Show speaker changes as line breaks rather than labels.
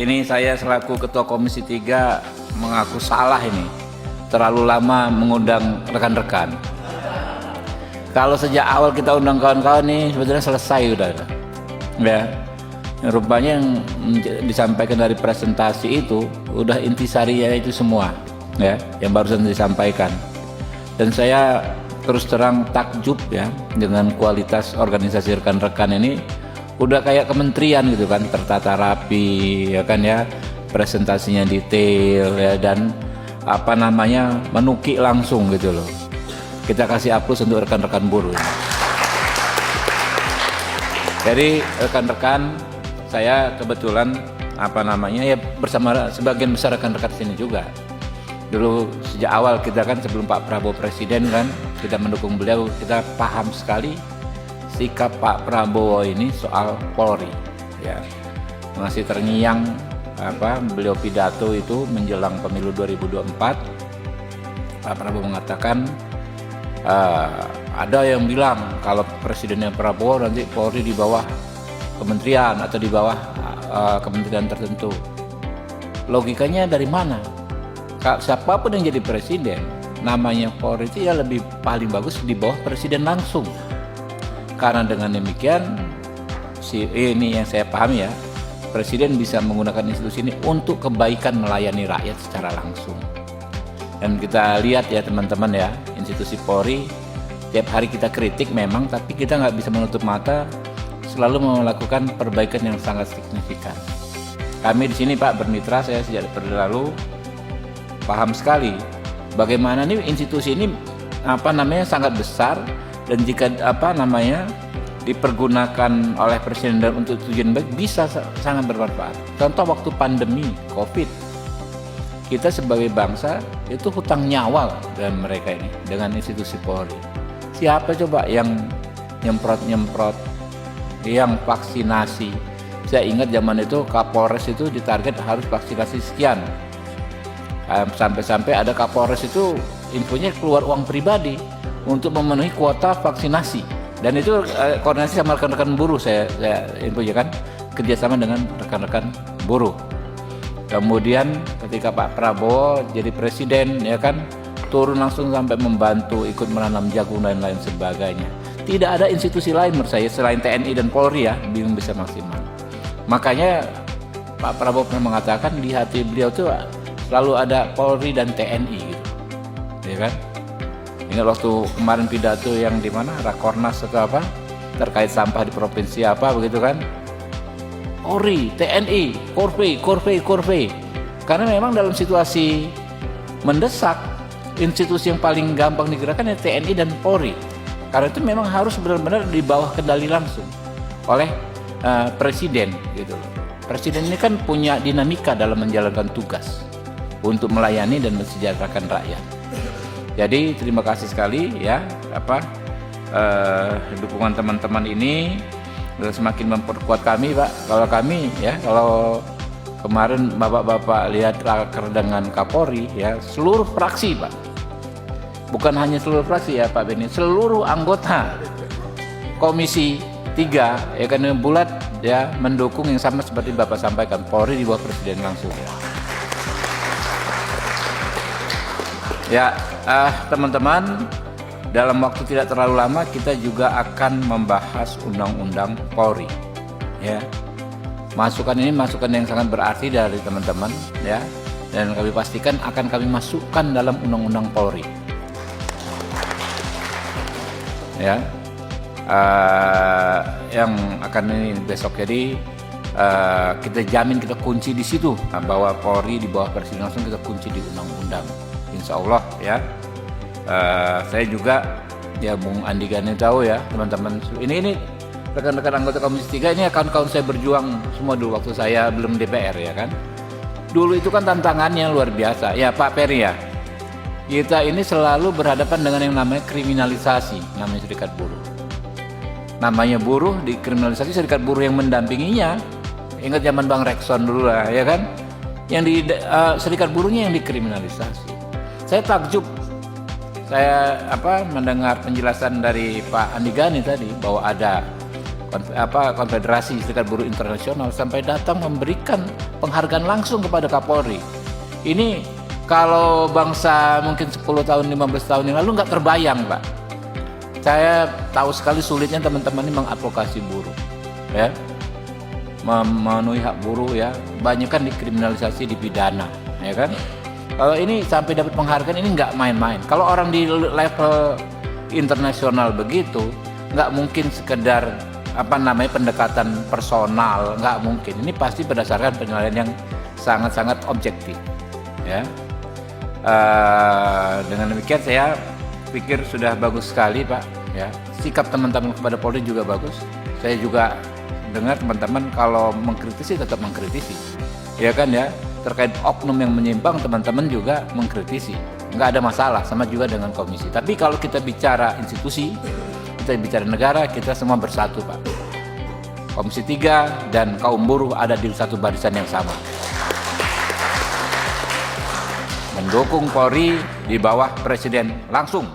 Ini saya selaku Ketua Komisi 3 mengaku salah ini. Terlalu lama mengundang rekan-rekan. Kalau sejak awal kita undang kawan-kawan nih sebetulnya selesai udah. Ya. Rupanya yang disampaikan dari presentasi itu udah intisarinya itu semua, ya, yang barusan disampaikan. Dan saya terus terang takjub ya dengan kualitas organisasi rekan-rekan ini, udah kayak kementerian gitu kan, tertata rapi ya kan ya, presentasinya detail ya, dan apa namanya menukik langsung gitu loh. Kita kasih aplaus untuk rekan-rekan buruh. Jadi rekan-rekan, saya kebetulan apa namanya ya bersama sebagian besar rekan-rekan sini juga. Dulu sejak awal kita kan sebelum Pak Prabowo presiden kan, kita mendukung beliau, kita paham sekali sikap Pak Prabowo ini soal Polri. Ya, masih terngiang apa beliau pidato itu menjelang pemilu 2024. Pak Prabowo mengatakan ada yang bilang kalau presidennya Prabowo nanti Polri di bawah kementerian atau di bawah kementerian tertentu. Logikanya dari mana? Siapapun yang jadi presiden, namanya Polri itu ya lebih paling bagus di bawah presiden langsung. Karena dengan demikian, ini yang saya pahami ya, presiden bisa menggunakan institusi ini untuk kebaikan melayani rakyat secara langsung. Dan kita lihat ya teman-teman ya, institusi Polri tiap hari kita kritik memang, tapi kita nggak bisa menutup mata selalu melakukan perbaikan yang sangat signifikan. Kami di sini Pak bermitra, saya sejak lalu paham sekali bagaimana nih institusi ini apa namanya sangat besar, dan jika apa namanya dipergunakan oleh presiden dan untuk tujuan baik bisa sangat bermanfaat. Contoh waktu pandemi Covid, kita sebagai bangsa itu hutang nyawa dengan mereka ini, dengan institusi Polri. Siapa coba yang nyemprot yang vaksinasi? Saya ingat zaman itu Kapolres itu ditarget harus vaksinasi sekian. Sampai-sampai ada Kapolres itu infonya keluar uang pribadi untuk memenuhi kuota vaksinasi. Dan itu koordinasi sama rekan-rekan buruh, saya infonya kan, kerjasama dengan rekan-rekan buruh. Kemudian ketika Pak Prabowo jadi presiden ya kan, turun langsung sampai membantu ikut menanam jagung dan lain sebagainya. Tidak ada institusi lain menurut saya selain TNI dan Polri ya bingung bisa maksimal. Makanya Pak Prabowo pernah mengatakan di hati beliau tuh selalu ada Polri dan TNI gitu. Ya kan? Ingat waktu kemarin pidato yang di mana Rakornas atau apa terkait sampah di provinsi apa begitu kan? Polri, TNI, Korve. Karena memang dalam situasi mendesak, institusi yang paling gampang digerakkan ya TNI dan Polri. Karena itu memang harus benar-benar di bawah kendali langsung oleh presiden gitu loh. Presiden ini kan punya dinamika dalam menjalankan tugas untuk melayani dan mensejahterakan rakyat. Jadi terima kasih sekali ya dukungan teman-teman ini semakin memperkuat kami Pak. Kalau kemarin Bapak-bapak lihat raker dengan Kapolri ya, seluruh fraksi Pak. Bukan hanya seluruh fraksi ya Pak Beni, seluruh anggota Komisi 3 ya kan bulat ya mendukung yang sama seperti Bapak sampaikan, Polri di bawah presiden langsung ya. Ya, teman-teman, dalam waktu tidak terlalu lama kita juga akan membahas undang-undang Polri. Ya. Masukan ini masukan yang sangat berarti dari teman-teman ya, dan kami pastikan akan kami masukkan dalam undang-undang Polri. Ya. Yang akan ini besok, jadi kita jamin, kita kunci di situ bahwa Polri di bawah presiden langsung, kita kunci di undang-undang. Insya Allah ya. Saya juga ya Bung Andi Gani tahu ya teman-teman, ini rekan-rekan anggota Komisi 3 ini kawan-kawan saya berjuang semua dulu waktu saya belum DPR ya kan. Dulu itu kan tantangannya luar biasa ya Pak Peri ya. Kita ini selalu berhadapan dengan yang namanya kriminalisasi, namanya serikat buruh. Namanya buruh dikriminalisasi, serikat buruh yang mendampinginya. Ingat zaman Bang Rekson dulu lah ya kan. Yang serikat buruhnya yang dikriminalisasi. Saya takjub, saya mendengar penjelasan dari Pak Andi Gani tadi bahwa ada Konfederasi Serikat Buruh Internasional sampai datang memberikan penghargaan langsung kepada Kapolri. Ini kalau bangsa mungkin 10 tahun, 15 tahun yang lalu nggak terbayang, Pak. Saya tahu sekali sulitnya teman-teman ini mengadvokasi buruh, ya, memenuhi hak buruh, ya. Banyak kan dikriminalisasi, dipidana, ya kan. Kalau ini sampai dapat penghargaan ini nggak main-main. Kalau orang di level internasional begitu, nggak mungkin sekedar pendekatan personal, nggak mungkin. Ini pasti berdasarkan penilaian yang sangat-sangat objektif, ya. Dengan demikian saya pikir sudah bagus sekali, Pak, ya. Sikap teman-teman kepada Polri juga bagus. Saya juga dengar teman-teman kalau mengkritisi tetap mengkritisi, ya kan, ya. Terkait oknum yang menyimpang, teman-teman juga mengkritisi, nggak ada masalah, sama juga dengan komisi. Tapi kalau kita bicara institusi, kita bicara negara, kita semua bersatu, Pak. Komisi 3 dan kaum buruh ada di satu barisan yang sama, mendukung Polri di bawah Presiden langsung.